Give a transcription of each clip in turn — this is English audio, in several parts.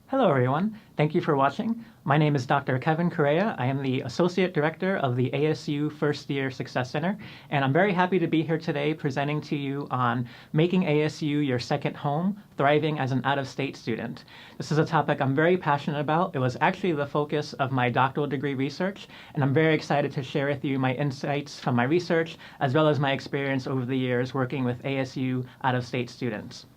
Hello, everyone. Thank you for watching. My name is Dr. Kevin Correa. I am the Associate Director of the ASU First Year Success Center, and I'm very happy to be here today presenting to you on making ASU your second home, thriving as an out-of-state student. This is a topic I'm very passionate about. It was actually the focus of my doctoral degree research, and I'm very excited to share with you my insights from my research, as well as my experience over the years working with ASU out-of-state students.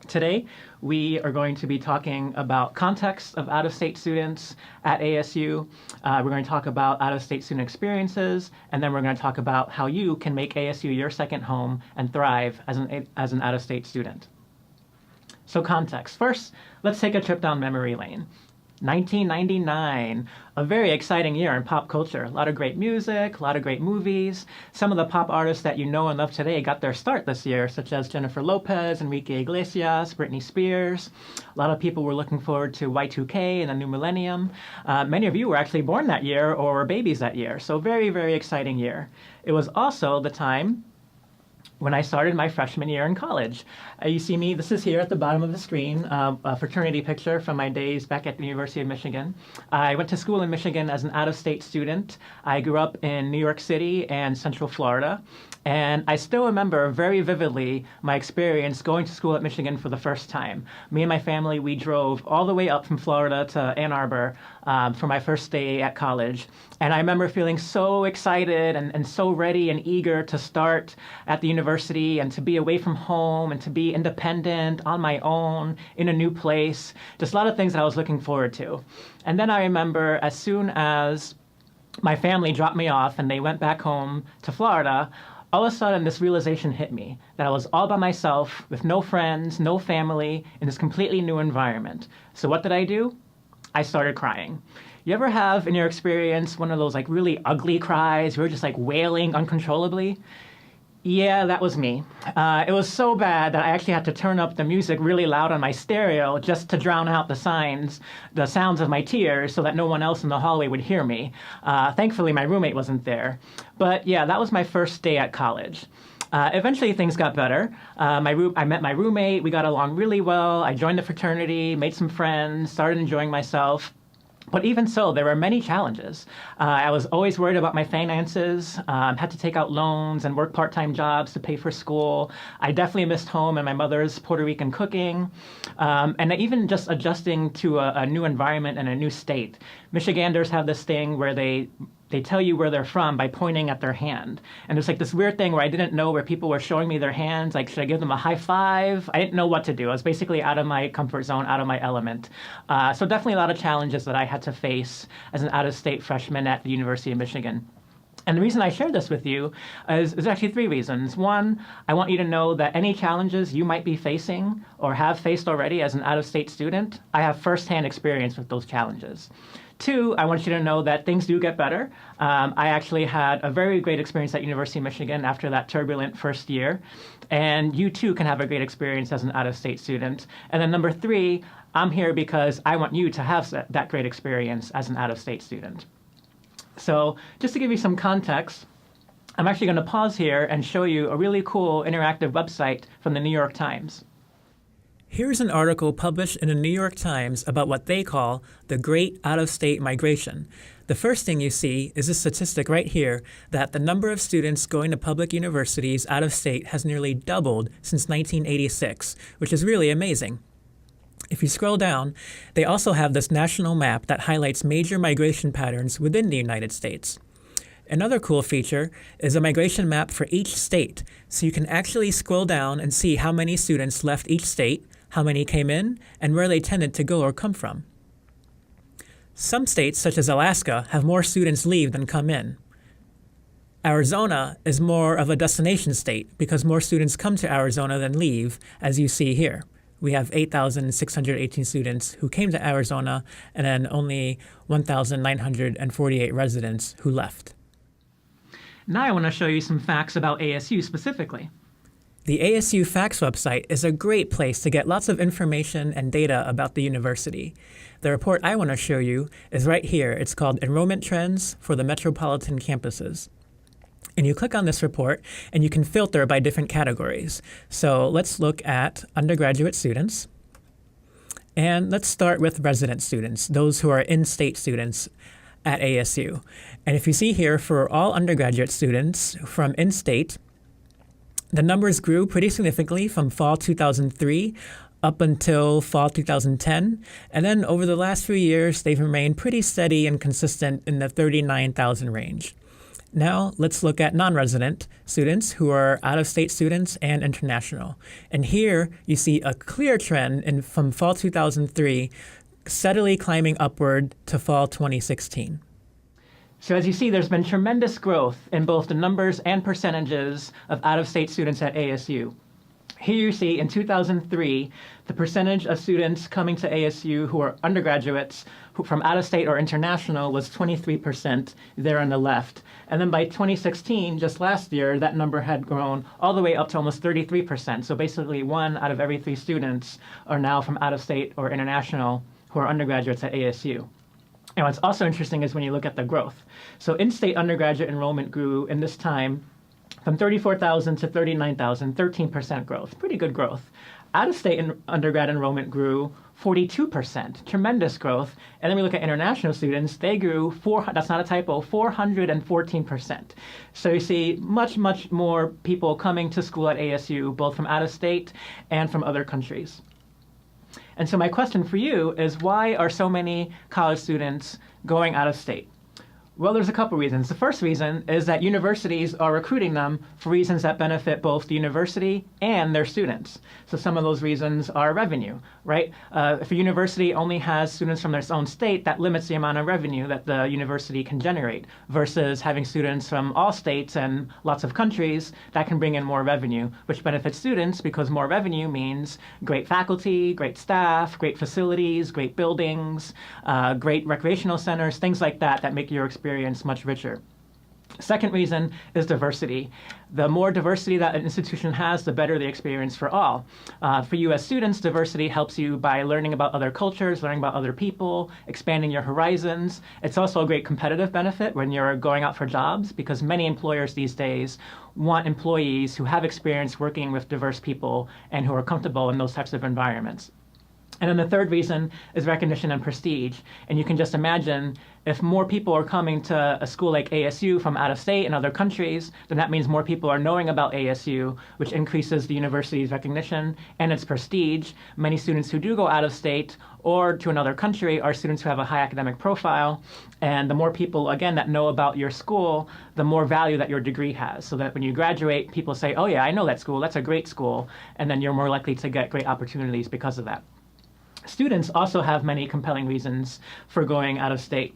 Today, we are going to be talking about context of out-of-state students at ASU. We're going to talk about out-of-state student experiences, and then we're going to talk about how you can make ASU your second home and thrive as an out-of-state student. So context. First, let's take a trip down memory lane. 1999, a very exciting year in pop culture. A lot of great music, a lot of great movies. Some of the pop artists that you know and love today got their start this year, such as Jennifer Lopez, Enrique Iglesias, Britney Spears. A lot of people were looking forward to Y2K and the new millennium. Many of you were actually born that year or were babies that year, so very, very exciting year. It was also the time when I started my freshman year in college. You see me, this is here at the bottom of the screen, a fraternity picture from my days back at the University of Michigan. I went to school in Michigan as an out-of-state student. I grew up in New York City and Central Florida. And I still remember very vividly my experience going to school at Michigan for the first time. Me and my family, we drove all the way up from Florida to Ann Arbor for my first day at college. And I remember feeling so excited and so ready and eager to start at the university and to be away from home and to be independent on my own in a new place. Just a lot of things that I was looking forward to. And then I remember as soon as my family dropped me off and they went back home to Florida, all of a sudden, this realization hit me that I was all by myself with no friends, no family, in this completely new environment. So what did I do? I started crying. You ever have, in your experience, one of those like really ugly cries where you're just like wailing uncontrollably? Yeah, that was me. It was so bad that I actually had to turn up the music really loud on my stereo just to drown out the sounds of my tears so that no one else in the hallway would hear me. Thankfully, my roommate wasn't there. But yeah, that was my first day at college. Eventually, things got better. I met my roommate. We got along really well. I joined the fraternity, made some friends, started enjoying myself. But even so, there were many challenges. I was always worried about my finances, had to take out loans and work part-time jobs to pay for school. I definitely missed home and my mother's Puerto Rican cooking, and even just adjusting to a new environment and a new state. Michiganders have this thing where they tell you where they're from by pointing at their hand. And there's like this weird thing where I didn't know where people were showing me their hands. Like, should I give them a high five? I didn't know what to do. I was basically out of my comfort zone, out of my element. So definitely a lot of challenges that I had to face as an out-of-state freshman at the University of Michigan. And the reason I share this with you is actually three reasons. One, I want you to know that any challenges you might be facing or have faced already as an out-of-state student, I have firsthand experience with those challenges. Two, I want you to know that things do get better. I actually had a very great experience at University of Michigan after that turbulent first year. And you too can have a great experience as an out-of-state student. And then number three, I'm here because I want you to have that great experience as an out-of-state student. So just to give you some context, I'm actually going to pause here and show you a really cool interactive website from the New York Times. Here's an article published in the New York Times about what they call the Great Out-of-State Migration. The first thing you see is a statistic right here that the number of students going to public universities out of state has nearly doubled since 1986, which is really amazing. If you scroll down, they also have this national map that highlights major migration patterns within the United States. Another cool feature is a migration map for each state, so you can actually scroll down and see how many students left each state, how many came in, and where they tended to go or come from. Some states, such as Alaska, have more students leave than come in. Arizona is more of a destination state because more students come to Arizona than leave, as you see here. We have 8,618 students who came to Arizona and then only 1,948 residents who left. Now I want to show you some facts about ASU specifically. The ASU Facts website is a great place to get lots of information and data about the university. The report I want to show you is right here. It's called Enrollment Trends for the Metropolitan Campuses. And you click on this report, and you can filter by different categories. So let's look at undergraduate students. And let's start with resident students, those who are in-state students at ASU. And if you see here, for all undergraduate students from in-state, the numbers grew pretty significantly from fall 2003 up until fall 2010. And then over the last few years, they've remained pretty steady and consistent in the 39,000 range. Now let's look at non-resident students who are out-of-state students and international. And here you see a clear trend from fall 2003 steadily climbing upward to fall 2016. So as you see, there's been tremendous growth in both the numbers and percentages of out-of-state students at ASU. Here you see in 2003, the percentage of students coming to ASU who are undergraduates from out-of-state or international was 23% there on the left. And then by 2016, just last year, that number had grown all the way up to almost 33%. So basically 1 out of every 3 students are now from out-of-state or international who are undergraduates at ASU. And what's also interesting is when you look at the growth. So in-state undergraduate enrollment grew in this time from 34,000 to 39,000, 13% growth, pretty good growth. Out-of-state undergrad enrollment grew 42%, tremendous growth. And then we look at international students, they grew, that's not a typo, 414%. So you see much, much more people coming to school at ASU, both from out-of-state and from other countries. And so my question for you is, why are so many college students going out of state? Well, there's a couple reasons. The first reason is that universities are recruiting them for reasons that benefit both the university and their students. So some of those reasons are revenue, right? If a university only has students from their own state, that limits the amount of revenue that the university can generate, versus having students from all states and lots of countries that can bring in more revenue, which benefits students because more revenue means great faculty, great staff, great facilities, great buildings, great recreational centers, things like that that make your experience much richer. Second reason is diversity. The more diversity that an institution has, the better the experience for all. For you as students, diversity helps you by learning about other cultures, learning about other people, expanding your horizons. It's also a great competitive benefit when you're going out for jobs, because many employers these days want employees who have experience working with diverse people and who are comfortable in those types of environments. And then the third reason is recognition and prestige. And you can just imagine if more people are coming to a school like ASU from out of state and other countries, then that means more people are knowing about ASU, which increases the university's recognition and its prestige. Many students who do go out of state or to another country are students who have a high academic profile. And the more people, again, that know about your school, the more value that your degree has. So that when you graduate, people say, oh yeah, I know that school, that's a great school. And then you're more likely to get great opportunities because of that. Students also have many compelling reasons for going out of state.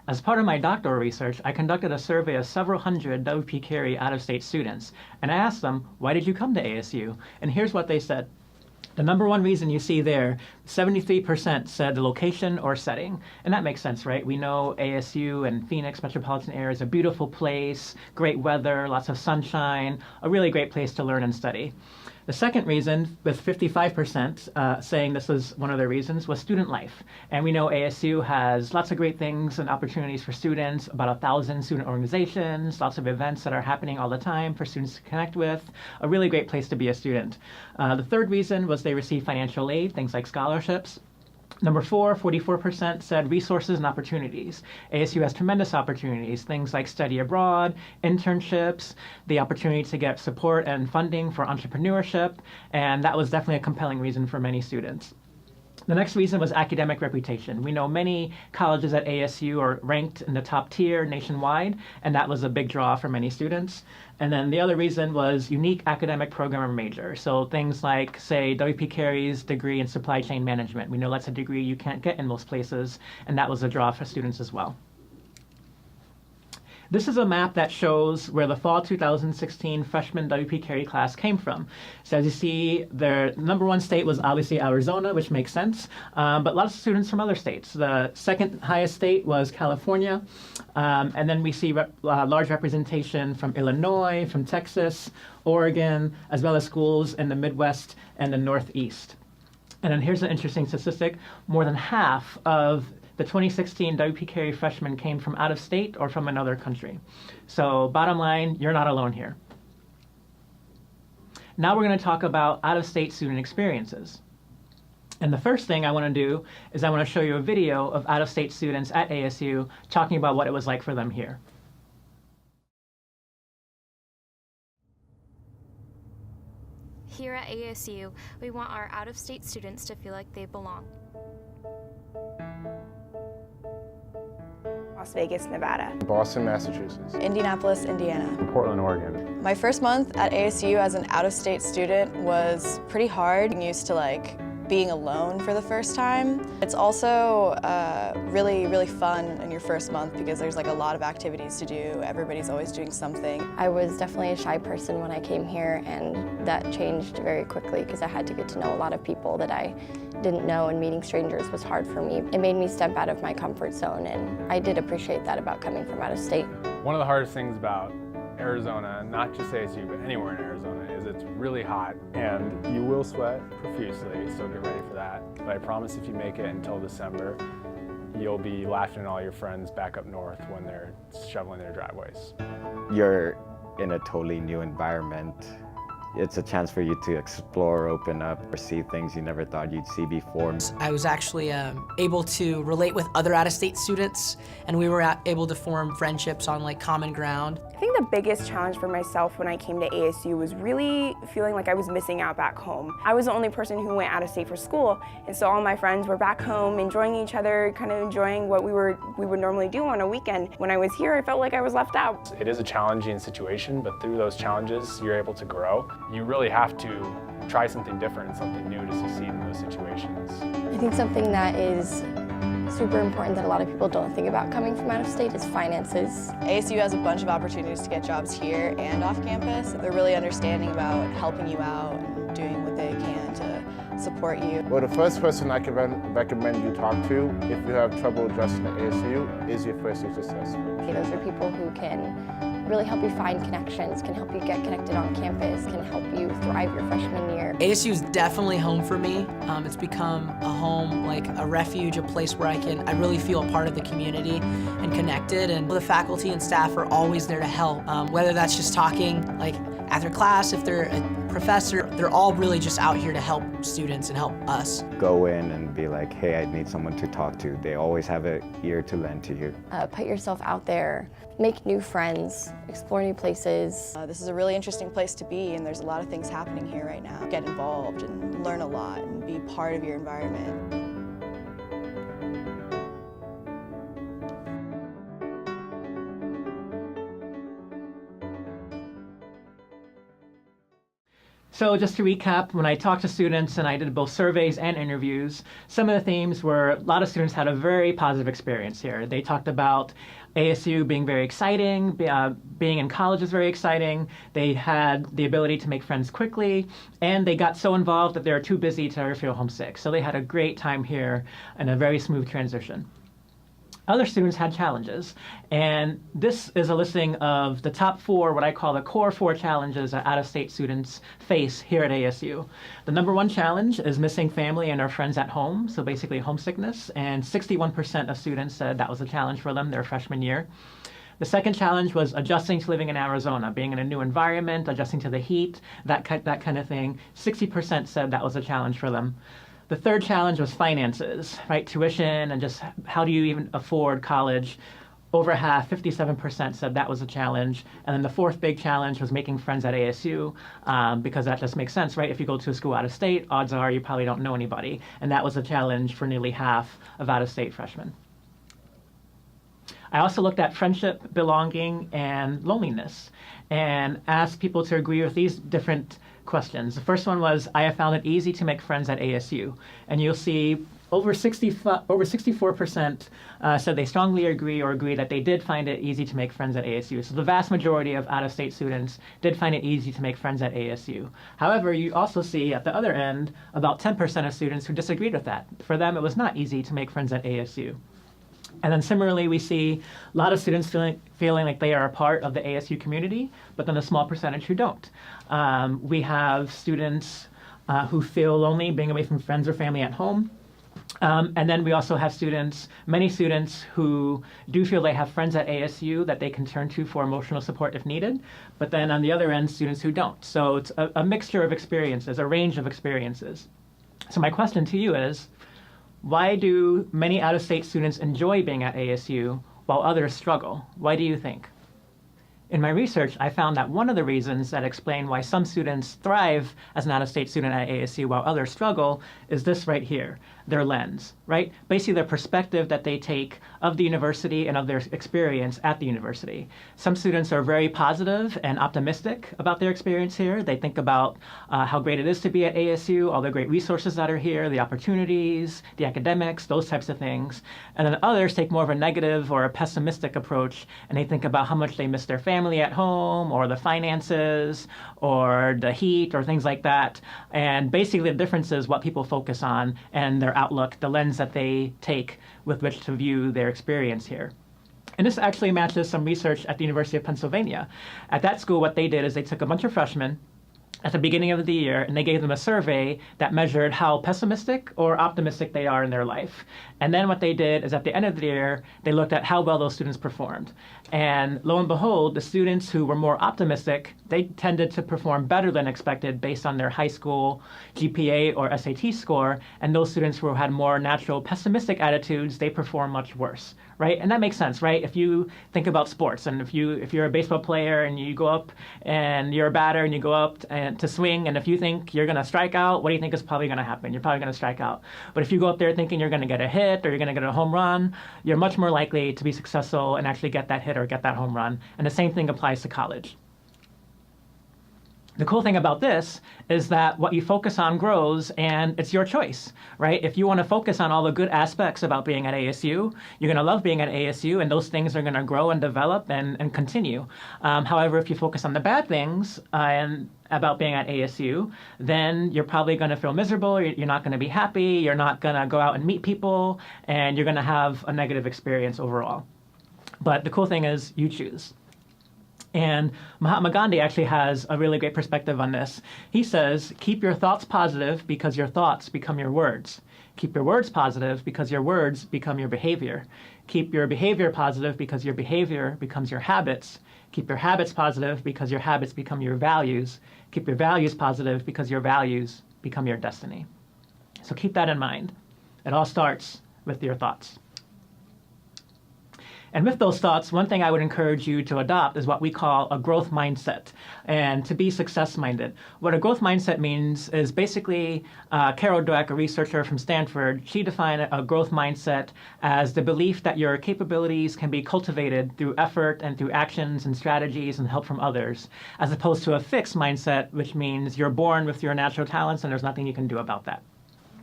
As part of my doctoral research, I conducted a survey of several hundred W.P. Carey out-of-state students, and I asked them, why did you come to ASU? And here's what they said. The number one reason you see there, 73% said the location or setting. And that makes sense, right? We know ASU and Phoenix metropolitan area is a beautiful place, great weather, lots of sunshine, a really great place to learn and study. The second reason, with 55% saying this was one of their reasons, was student life. And we know ASU has lots of great things and opportunities for students, about 1,000 student organizations, lots of events that are happening all the time for students to connect with, a really great place to be a student. The third reason was they receive financial aid, things like scholarships. Number 4, 44% said resources and opportunities. ASU has tremendous opportunities, things like study abroad, internships, the opportunity to get support and funding for entrepreneurship, and that was definitely a compelling reason for many students. The next reason was academic reputation. We know many colleges at ASU are ranked in the top tier nationwide, and that was a big draw for many students. And then the other reason was unique academic program or major. So things like, say, W.P. Carey's degree in supply chain management. We know that's a degree you can't get in most places, and that was a draw for students as well. This is a map that shows where the fall 2016 freshman W.P. Carey class came from. So as you see, their number one state was obviously Arizona, which makes sense, but lots of students from other states. The second highest state was California, and then we see large representation from Illinois, from Texas, Oregon, as well as schools in the Midwest and the Northeast. And then here's an interesting statistic. More than half of the 2016 W.P. Carey freshmen came from out of state or from another country. So bottom line, you're not alone here. Now we're going to talk about out-of-state student experiences. And the first thing I want to do is I want to show you a video of out-of-state students at ASU talking about what it was like for them here. Here at ASU, we want our out-of-state students to feel like they belong. Las Vegas, Nevada. Boston, Massachusetts. Indianapolis, Indiana. Portland, Oregon. My first month at ASU as an out-of-state student was pretty hard. I'm used to being alone for the first time. It's also really fun in your first month because there's a lot of activities to do. Everybody's always doing something. I was definitely a shy person when I came here, and that changed very quickly because I had to get to know a lot of people that I didn't know, and meeting strangers was hard for me. It made me step out of my comfort zone, and I did appreciate that about coming from out of state. One of the hardest things about Arizona, not just ASU, but anywhere in Arizona, is it's really hot and you will sweat profusely, so get ready for that. But I promise if you make it until December, you'll be laughing at all your friends back up north when they're shoveling their driveways. You're in a totally new environment. It's a chance for you to explore, open up, or see things you never thought you'd see before. I was actually able to relate with other out-of-state students, and we were able to form friendships on common ground. I think the biggest challenge for myself when I came to ASU was really feeling like I was missing out back home. I was the only person who went out of state for school, and so all my friends were back home enjoying each other, kind of enjoying what we would normally do on a weekend. When I was here, I felt like I was left out. It is a challenging situation, but through those challenges, you're able to grow. You really have to try something different and something new to succeed in those situations. I think something that is super important that a lot of people don't think about coming from out of state is finances. ASU has a bunch of opportunities to get jobs here and off campus. They're really understanding about helping you out and doing what they can to support you. Well, the first person I can recommend you talk to if you have trouble adjusting to ASU is your first year success coach. Those are people who can really help you find connections, can help you get connected on campus, can help you thrive your freshman year. ASU is definitely home for me. It's become a home, a refuge, a place where I really feel a part of the community and connected, and the faculty and staff are always there to help. Whether that's just talking after class, if they're a professor, they're all really just out here to help students and help us. Go in and be like, hey, I need someone to talk to. They always have an ear to lend to you. Put yourself out there, make new friends, explore new places. This is a really interesting place to be, and there's a lot of things happening here right now. Get involved and learn a lot and be part of your environment. So just to recap, when I talked to students and I did both surveys and interviews, some of the themes were a lot of students had a very positive experience here. They talked about ASU being very exciting, being in college is very exciting. They had the ability to make friends quickly, and they got so involved that they were too busy to ever feel homesick. So they had a great time here and a very smooth transition. Other students had challenges, and this is a listing of the top 4, what I call the core 4 challenges that out-of-state students face here at ASU. The number 1 challenge is missing family and our friends at home, so basically homesickness, and 61% of students said that was a challenge for them their freshman year. The second challenge was adjusting to living in Arizona, being in a new environment, adjusting to the heat, that kind of thing. 60% said that was a challenge for them. The third challenge was finances, right? Tuition and just how do you even afford college? Over half, 57% said that was a challenge. And then the fourth big challenge was making friends at ASU, because that just makes sense, right? If you go to a school out of state, odds are you probably don't know anybody. And that was a challenge for nearly half of out-of-state freshmen. I also looked at friendship, belonging, and loneliness, and asked people to agree with these different questions. The first one was, I have found it easy to make friends at ASU. And you'll see over 64% said they strongly agree that they did find it easy to make friends at ASU. So the vast majority of out-of-state students did find it easy to make friends at ASU. However, you also see at the other end about 10% of students who disagreed with that. For them, it was not easy to make friends at ASU. And then similarly, we see a lot of students feeling like they are a part of the ASU community, but then a small percentage who don't. We have students who feel lonely being away from friends or family at home. And then we also have many students who do feel they have friends at ASU that they can turn to for emotional support if needed. But then on the other end, students who don't. So it's a mixture of experiences, a range of experiences. So my question to you is, why do many out-of-state students enjoy being at ASU while others struggle? Why do you think? In my research, I found that one of the reasons that explain why some students thrive as an out-of-state student at ASU while others struggle is this right here, their lens, right? Basically, their perspective that they take of the university and of their experience at the university. Some students are very positive and optimistic about their experience here. They think about how great it is to be at ASU, all the great resources that are here, the opportunities, the academics, those types of things. And then others take more of a negative or a pessimistic approach, and they think about how much they miss their family at home, or the finances, or the heat, or things like that. And basically, the difference is what people focus on and their outlook, the lens that they take with which to view their experience here. And this actually matches some research at the University of Pennsylvania. At that school, what they did is they took a bunch of freshmen at the beginning of the year, and they gave them a survey that measured how pessimistic or optimistic they are in their life. And then what they did is at the end of the year, they looked at how well those students performed. And lo and behold, the students who were more optimistic, they tended to perform better than expected based on their high school GPA or SAT score. And those students who had more natural pessimistic attitudes, they perform much worse, right? And that makes sense, right? If you think about sports, and if you're a baseball player and you go up and you're a batter and you go up and to swing, and if you think you're going to strike out, what do you think is probably going to happen? You're probably going to strike out. But if you go up there thinking you're going to get a hit or you're going to get a home run, you're much more likely to be successful and actually get that hit or get that home run. And the same thing applies to college. The cool thing about this is that what you focus on grows, and it's your choice, right? If you want to focus on all the good aspects about being at ASU, you're going to love being at ASU, and those things are going to grow and develop and continue. However, if you focus on the bad things and about being at ASU, then you're probably going to feel miserable, you're not going to be happy, you're not going to go out and meet people, and you're going to have a negative experience overall. But the cool thing is you choose. And Mahatma Gandhi actually has a really great perspective on this. He says, keep your thoughts positive because your thoughts become your words. Keep your words positive because your words become your behavior. Keep your behavior positive because your behavior becomes your habits. Keep your habits positive because your habits become your values. Keep your values positive because your values become your destiny. So keep that in mind. It all starts with your thoughts. And with those thoughts, one thing I would encourage you to adopt is what we call a growth mindset, and to be success-minded. What a growth mindset means is basically, Carol Dweck, a researcher from Stanford, she defined a growth mindset as the belief that your capabilities can be cultivated through effort and through actions and strategies and help from others, as opposed to a fixed mindset, which means you're born with your natural talents and there's nothing you can do about that.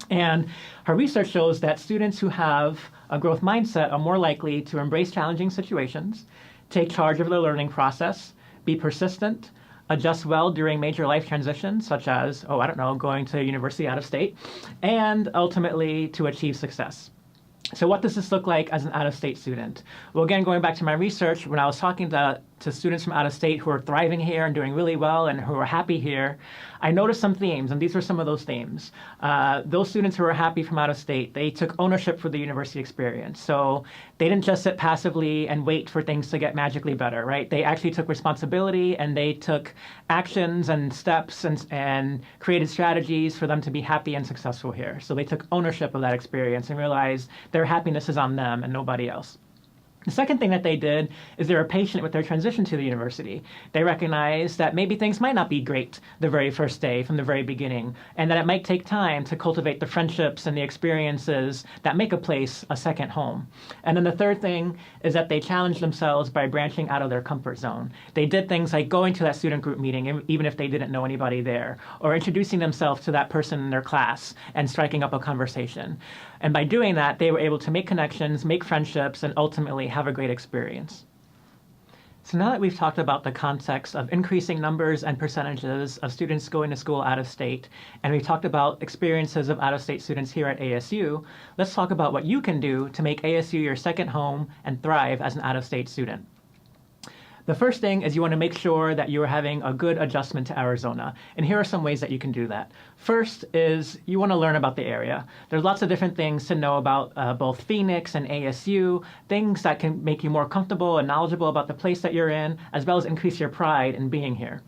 And her research shows that students who have a growth mindset are more likely to embrace challenging situations, take charge of their learning process, be persistent, adjust well during major life transitions, such as, going to university out of state, and ultimately to achieve success. So what does this look like as an out-of-state student? Well, again, going back to my research, when I was talking to students from out of state who are thriving here and doing really well and who are happy here, I noticed some themes, and these were some of those themes. Those students who were happy from out of state, they took ownership for the university experience. So they didn't just sit passively and wait for things to get magically better, right? They actually took responsibility, and they took actions and steps and created strategies for them to be happy and successful here. So they took ownership of that experience and realized their happiness is on them and nobody else. The second thing that they did is they were patient with their transition to the university. They recognized that maybe things might not be great the very first day from the very beginning, and that it might take time to cultivate the friendships and the experiences that make a place a second home. And then the third thing is that they challenged themselves by branching out of their comfort zone. They did things like going to that student group meeting, even if they didn't know anybody there, or introducing themselves to that person in their class and striking up a conversation. And by doing that, they were able to make connections, make friendships, and ultimately have a great experience. So now that we've talked about the context of increasing numbers and percentages of students going to school out of state, and we've talked about experiences of out-of-state students here at ASU, let's talk about what you can do to make ASU your second home and thrive as an out-of-state student. The first thing is you want to make sure that you are having a good adjustment to Arizona. And here are some ways that you can do that. First is you want to learn about the area. There's lots of different things to know about both Phoenix and ASU, things that can make you more comfortable and knowledgeable about the place that you're in, as well as increase your pride in being here.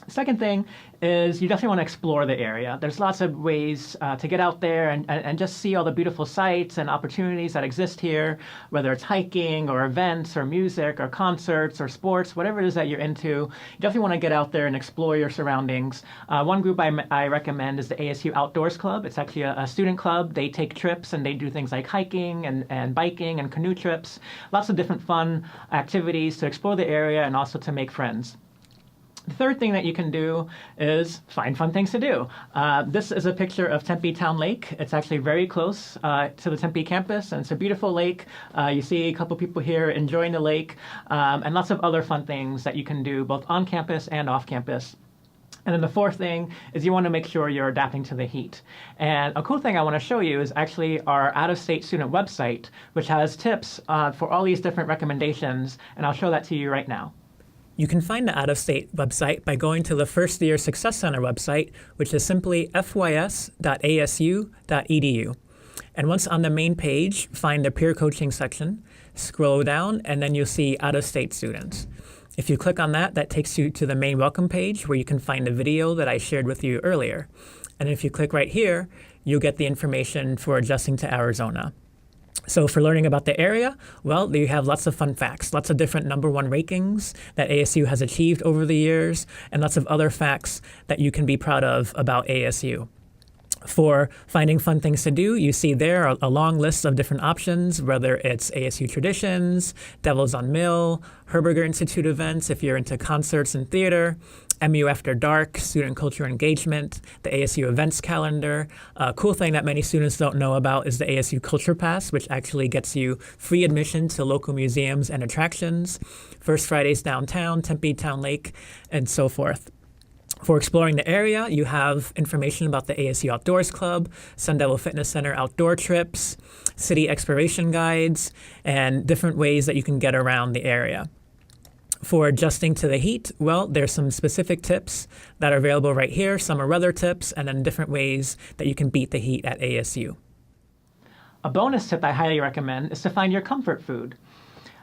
Second thing is you definitely want to explore the area. There's lots of ways to get out there and just see all the beautiful sights and opportunities that exist here, whether it's hiking or events or music or concerts or sports, whatever it is that you're into. You definitely want to get out there and explore your surroundings. One group I recommend is the ASU Outdoors Club. It's actually a student club. They take trips and they do things like hiking and biking and canoe trips. Lots of different fun activities to explore the area and also to make friends. The third thing that you can do is find fun things to do. This is a picture of Tempe Town Lake. It's actually very close to the Tempe campus, and it's a beautiful lake. You see a couple people here enjoying the lake, and lots of other fun things that you can do both on campus and off campus. And then the fourth thing is you want to make sure you're adapting to the heat. And a cool thing I want to show you is actually our out-of-state student website, which has tips for all these different recommendations, and I'll show that to you right now. You can find the Out-of-State website by going to the First Year Success Center website, which is simply fys.asu.edu. And once on the main page, find the peer coaching section, scroll down, and then you'll see Out-of-State students. If you click on that, that takes you to the main welcome page where you can find the video that I shared with you earlier. And if you click right here, you'll get the information for adjusting to Arizona. So for learning about the area, well, you have lots of fun facts, lots of different #1 rankings that ASU has achieved over the years, and lots of other facts that you can be proud of about ASU. For finding fun things to do, you see there a long list of different options, whether it's ASU Traditions, Devils on Mill, Herberger Institute events if you're into concerts and theater, MU After Dark, Student Culture Engagement, the ASU Events Calendar. A cool thing that many students don't know about is the ASU Culture Pass, which actually gets you free admission to local museums and attractions, First Fridays downtown, Tempe Town Lake, and so forth. For exploring the area, you have information about the ASU Outdoors Club, Sun Devil Fitness Center outdoor trips, city exploration guides, and different ways that you can get around the area. For adjusting to the heat, well, there's some specific tips that are available right here. Some are weather tips, and then different ways that you can beat the heat at ASU. A bonus tip I highly recommend is to find your comfort food.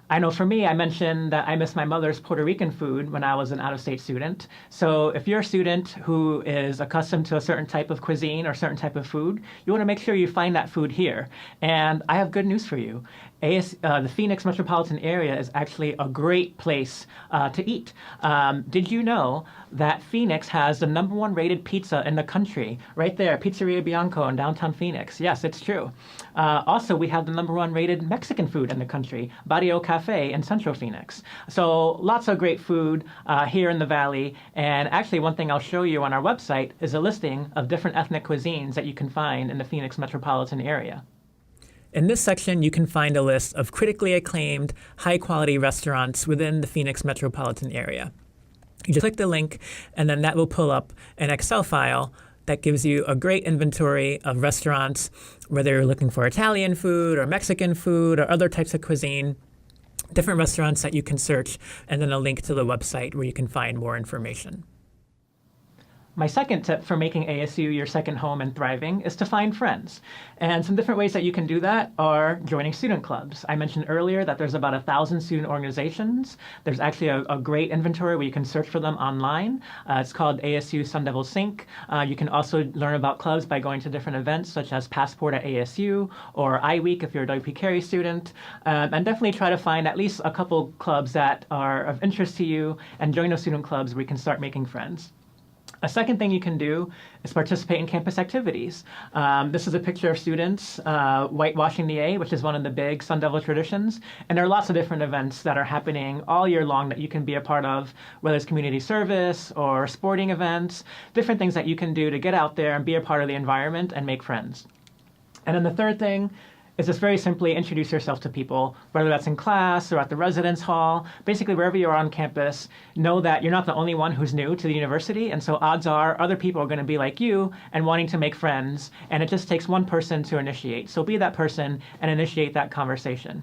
I know for me, I mentioned that I miss my mother's Puerto Rican food when I was an out-of-state student. So if you're a student who is accustomed to a certain type of cuisine or certain type of food, you want to make sure you find that food here. And I have good news for you. The Phoenix metropolitan area is actually a great place to eat. Did you know that Phoenix has the #1 rated pizza in the country? Right there, Pizzeria Bianco in downtown Phoenix. Yes, it's true. Also, we have the #1 rated Mexican food in the country, Barrio Cafe in Central Phoenix. So lots of great food here in the Valley. And actually, one thing I'll show you on our website is a listing of different ethnic cuisines that you can find in the Phoenix metropolitan area. In this section, you can find a list of critically acclaimed, high-quality restaurants within the Phoenix metropolitan area. You just click the link, and then that will pull up an Excel file that gives you a great inventory of restaurants, whether you're looking for Italian food or Mexican food or other types of cuisine, different restaurants that you can search, and then a link to the website where you can find more information. My second tip for making ASU your second home and thriving is to find friends. And some different ways that you can do that are joining student clubs. I mentioned earlier that there's about 1,000 student organizations. There's actually a great inventory where you can search for them online. It's called ASU Sun Devil Sync. You can also learn about clubs by going to different events such as Passport at ASU or iWeek if you're a WP Carey student. And definitely try to find at least a couple clubs that are of interest to you and join those student clubs where you can start making friends. A second thing you can do is participate in campus activities. This is a picture of students whitewashing the A, which is one of the big Sun Devil traditions. And there are lots of different events that are happening all year long that you can be a part of, whether it's community service or sporting events, different things that you can do to get out there and be a part of the environment and make friends. And then the third thing is just very simply introduce yourself to people, whether that's in class or at the residence hall. Basically, wherever you are on campus, know that you're not the only one who's new to the university, and so odds are other people are going to be like you and wanting to make friends, and it just takes one person to initiate. So be that person and initiate that conversation.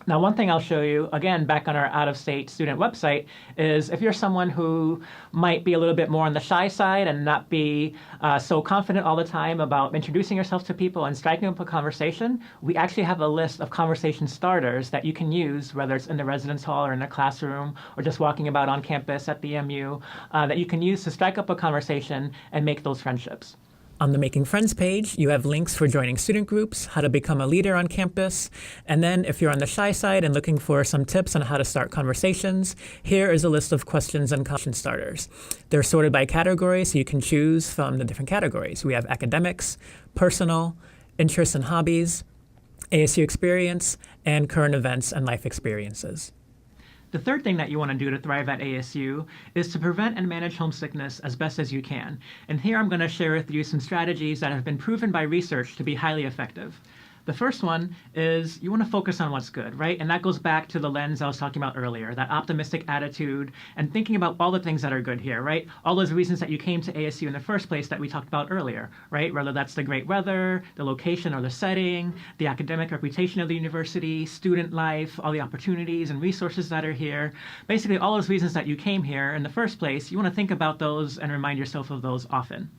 Now, one thing I'll show you, again, back on our out-of-state student website, is if you're someone who might be a little bit more on the shy side and not be so confident all the time about introducing yourself to people and striking up a conversation, we actually have a list of conversation starters that you can use, whether it's in the residence hall or in a classroom or just walking about on campus at the MU, that you can use to strike up a conversation and make those friendships. On the Making Friends page, you have links for joining student groups, how to become a leader on campus, and then if you're on the shy side and looking for some tips on how to start conversations, here is a list of questions and conversation starters. They're sorted by category, so you can choose from the different categories. We have academics, personal, interests and hobbies, ASU experience, and current events and life experiences. The third thing that you want to do to thrive at ASU is to prevent and manage homesickness as best as you can. And here I'm going to share with you some strategies that have been proven by research to be highly effective. The first one is you want to focus on what's good, right? And that goes back to the lens I was talking about earlier, that optimistic attitude and thinking about all the things that are good here, right? All those reasons that you came to ASU in the first place that we talked about earlier, right? Whether that's the great weather, the location or the setting, the academic reputation of the university, student life, all the opportunities and resources that are here. Basically, all those reasons that you came here in the first place, you want to think about those and remind yourself of those often.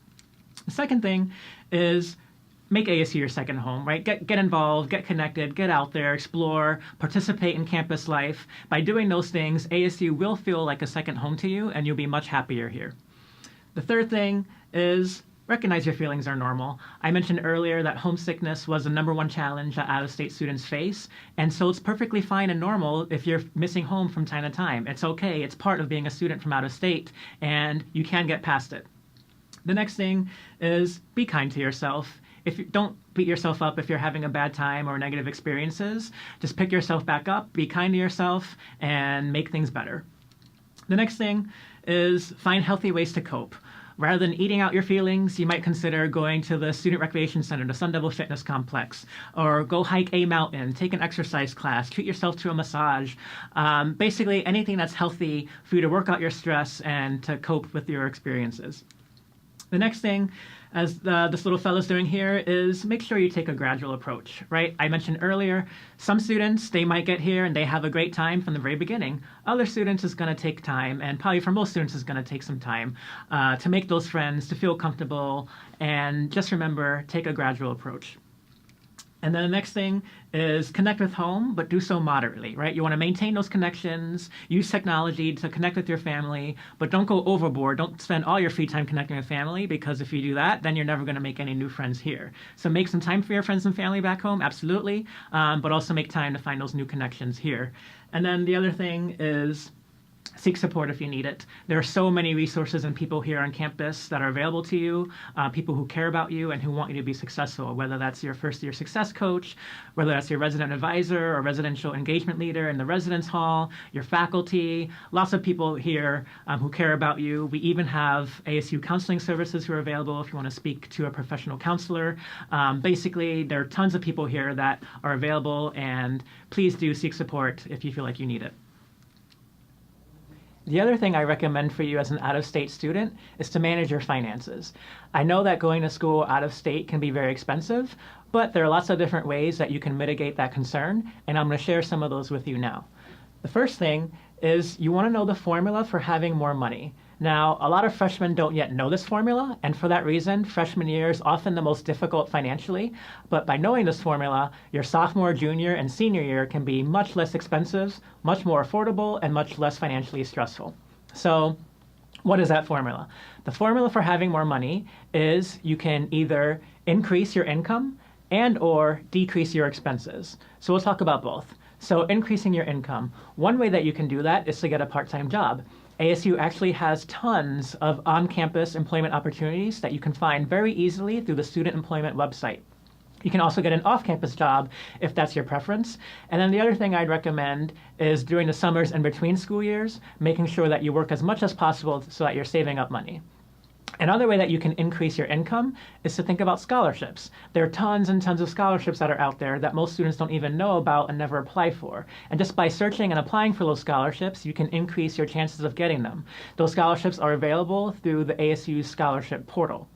The second thing is make ASU your second home, right? Get involved, get connected, get out there, explore, participate in campus life. By doing those things, ASU will feel like a second home to you, and you'll be much happier here. The third thing is recognize your feelings are normal. I mentioned earlier that homesickness was the #1 challenge that out-of-state students face, and so it's perfectly fine and normal if you're missing home from time to time. It's okay. It's part of being a student from out of state, and you can get past it. The next thing is be kind to yourself. If you don't beat yourself up if you're having a bad time or negative experiences, just pick yourself back up, be kind to yourself, and make things better. The next thing is find healthy ways to cope. Rather than eating out your feelings, you might consider going to the Student Recreation Center, the Sun Devil Fitness Complex, or go hike a mountain, take an exercise class, treat yourself to a massage. Basically, anything that's healthy for you to work out your stress and to cope with your experiences. The next thing, as this little fellow's doing here, is make sure you take a gradual approach, right? I mentioned earlier, some students, they might get here and they have a great time from the very beginning. Other students is going to take time, and probably for most students is going to take some time to make those friends, to feel comfortable, and just remember, take a gradual approach. And then the next thing is connect with home, but do so moderately, right? You want to maintain those connections, use technology to connect with your family, but don't go overboard. Don't spend all your free time connecting with family, because if you do that, then you're never going to make any new friends here. So make some time for your friends and family back home, absolutely, but also make time to find those new connections here. And then the other thing is seek support if you need it. There are so many resources and people here on campus that are available to you, people who care about you and who want you to be successful, whether that's your first-year success coach, whether that's your resident advisor or residential engagement leader in the residence hall, your faculty, lots of people here who care about you. We even have ASU counseling services who are available if you want to speak to a professional counselor. Basically, there are tons of people here that are available, and please do seek support if you feel like you need it. The other thing I recommend for you as an out-of-state student is to manage your finances. I know that going to school out of state can be very expensive, but there are lots of different ways that you can mitigate that concern, and I'm going to share some of those with you now. The first thing is you want to know the formula for having more money. Now, a lot of freshmen don't yet know this formula, and for that reason, freshman year is often the most difficult financially. But by knowing this formula, your sophomore, junior, and senior year can be much less expensive, much more affordable, and much less financially stressful. So, what is that formula? The formula for having more money is you can either increase your income and or decrease your expenses. So we'll talk about both. So increasing your income. One way that you can do that is to get a part-time job. ASU actually has tons of on-campus employment opportunities that you can find very easily through the student employment website. You can also get an off-campus job if that's your preference. And then the other thing I'd recommend is during the summers and between school years, making sure that you work as much as possible so that you're saving up money. Another way that you can increase your income is to think about scholarships. There are tons and tons of scholarships that are out there that most students don't even know about and never apply for. And just by searching and applying for those scholarships, you can increase your chances of getting them. Those scholarships are available through the ASU scholarship portal.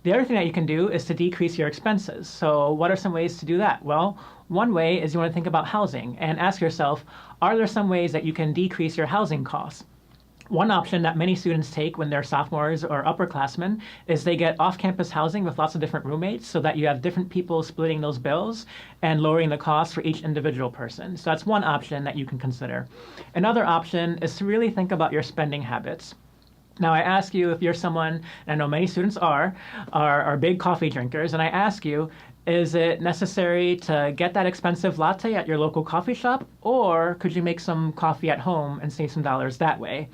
The other thing that you can do is to decrease your expenses. So what are some ways to do that? Well, one way is you want to think about housing and ask yourself, are there some ways that you can decrease your housing costs? One option that many students take when they're sophomores or upperclassmen is they get off-campus housing with lots of different roommates so that you have different people splitting those bills and lowering the cost for each individual person. So that's one option that you can consider. Another option is to really think about your spending habits. Now, I ask you if you're someone, and I know many students are big coffee drinkers, and I ask you, is it necessary to get that expensive latte at your local coffee shop, or could you make some coffee at home and save some dollars that way?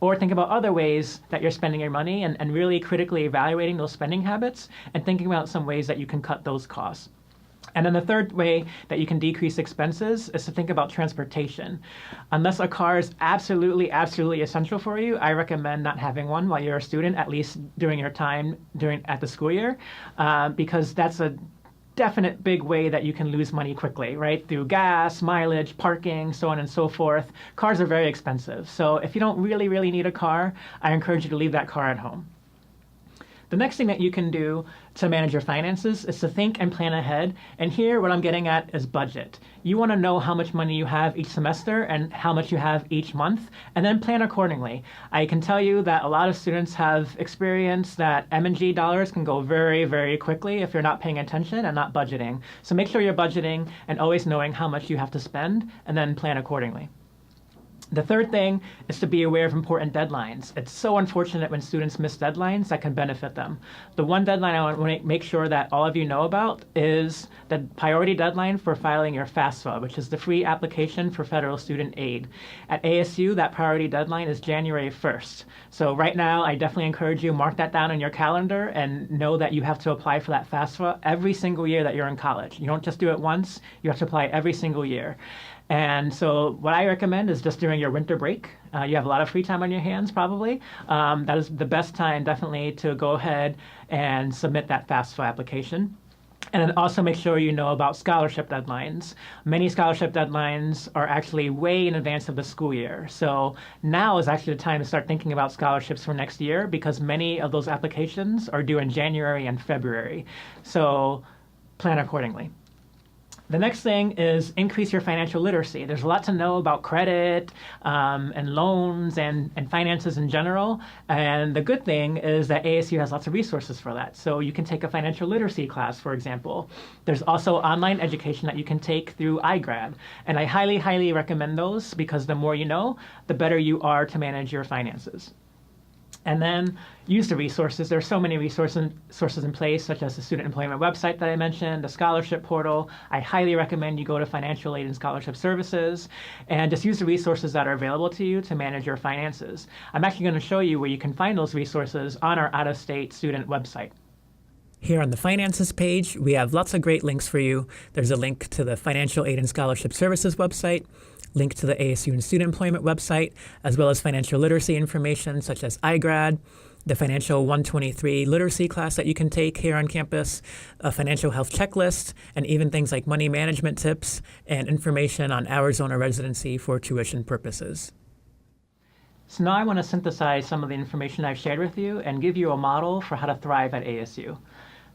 Or think about other ways that you're spending your money and really critically evaluating those spending habits and thinking about some ways that you can cut those costs. And then the third way that you can decrease expenses is to think about transportation. Unless a car is absolutely essential for you, I recommend not having one while you're a student, at least during your time at the school year, because that's a definite big way that you can lose money quickly, right? Through gas, mileage, parking, so on and so forth. Cars are very expensive. So if you don't really need a car, I encourage you to leave that car at home. The next thing that you can do to manage your finances is to think and plan ahead. And here, what I'm getting at is budget. You want to know how much money you have each semester and how much you have each month, and then plan accordingly. I can tell you that a lot of students have experienced that M&G dollars can go very quickly if you're not paying attention and not budgeting. So make sure you're budgeting and always knowing how much you have to spend, and then plan accordingly. The third thing is to be aware of important deadlines. It's so unfortunate when students miss deadlines that can benefit them. The one deadline I want to make sure that all of you know about is the priority deadline for filing your FAFSA, which is the free application for federal student aid. At ASU, that priority deadline is January 1st. So right now, I definitely encourage you, mark that down on your calendar and know that you have to apply for that FAFSA every single year that you're in college. You don't just do it once, you have to apply every single year. And so what I recommend is just during your winter break. You have a lot of free time on your hands, probably. That is the best time, definitely, to go ahead and submit that FAFSA application. And then also make sure you know about scholarship deadlines. Many scholarship deadlines are actually way in advance of the school year. So now is actually the time to start thinking about scholarships for next year, because many of those applications are due in January and February. So plan accordingly. The next thing is increase your financial literacy. There's a lot to know about credit and loans and finances in general. And the good thing is that ASU has lots of resources for that. So you can take a financial literacy class, for example. There's also online education that you can take through iGrad. And I highly recommend those, because the more you know, the better you are to manage your finances. And then use the resources. There are so many resources in place, such as the student employment website that I mentioned, the scholarship portal. I highly recommend you go to Financial Aid and Scholarship Services and just use the resources that are available to you to manage your finances. I'm actually going to show you where you can find those resources on our out-of-state student website. Here on the Finances page, we have lots of great links for you. There's a link to the Financial Aid and Scholarship Services website, link to the ASU and Student Employment website, as well as financial literacy information such as iGrad, the Financial 123 literacy class that you can take here on campus, a financial health checklist, and even things like money management tips and information on Arizona residency for tuition purposes. So now I want to synthesize some of the information I've shared with you and give you a model for how to thrive at ASU.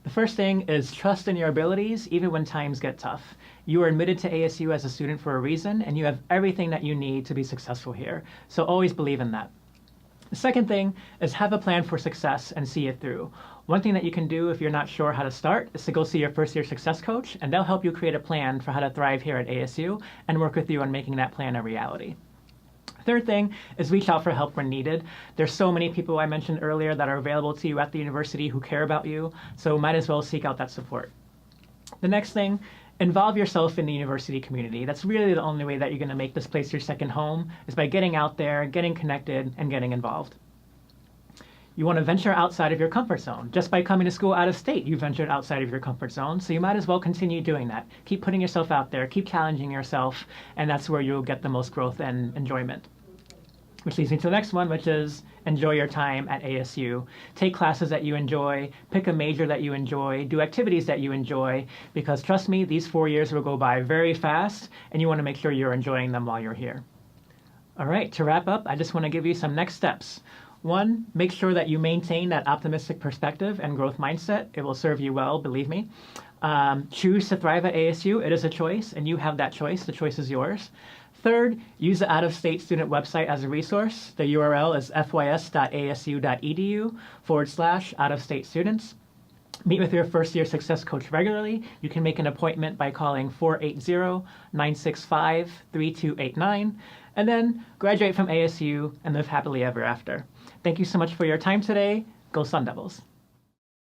The first thing is trust in your abilities even when times get tough. You are admitted to ASU as a student for a reason, and you have everything that you need to be successful here. So always believe in that. The second thing is have a plan for success and see it through. One thing that you can do if you're not sure how to start is to go see your first-year success coach, and they'll help you create a plan for how to thrive here at ASU and work with you on making that plan a reality. Third thing is reach out for help when needed. There's so many people I mentioned earlier that are available to you at the university who care about you, so might as well seek out that support. The next thing, involve yourself in the university community. That's really the only way that you're going to make this place your second home, is by getting out there, getting connected, and getting involved. You want to venture outside of your comfort zone. Just by coming to school out of state, you ventured outside of your comfort zone, so you might as well continue doing that. Keep putting yourself out there, keep challenging yourself, and that's where you'll get the most growth and enjoyment. Which leads me to the next one, which is enjoy your time at ASU. Take classes that you enjoy, pick a major that you enjoy, do activities that you enjoy, because trust me, these 4 years will go by very fast, and you want to make sure you're enjoying them while you're here. All right, to wrap up, I just want to give you some next steps. One, make sure that you maintain that optimistic perspective and growth mindset. It will serve you well, believe me. Choose to thrive at ASU. It is a choice, and you have that choice. The choice is yours. Third, use the out-of-state student website as a resource. The URL is fys.asu.edu/out-of-state students. Meet with your first-year success coach regularly. You can make an appointment by calling 480-965-3289, and then graduate from ASU and live happily ever after. Thank you so much for your time today. Go Sun Devils.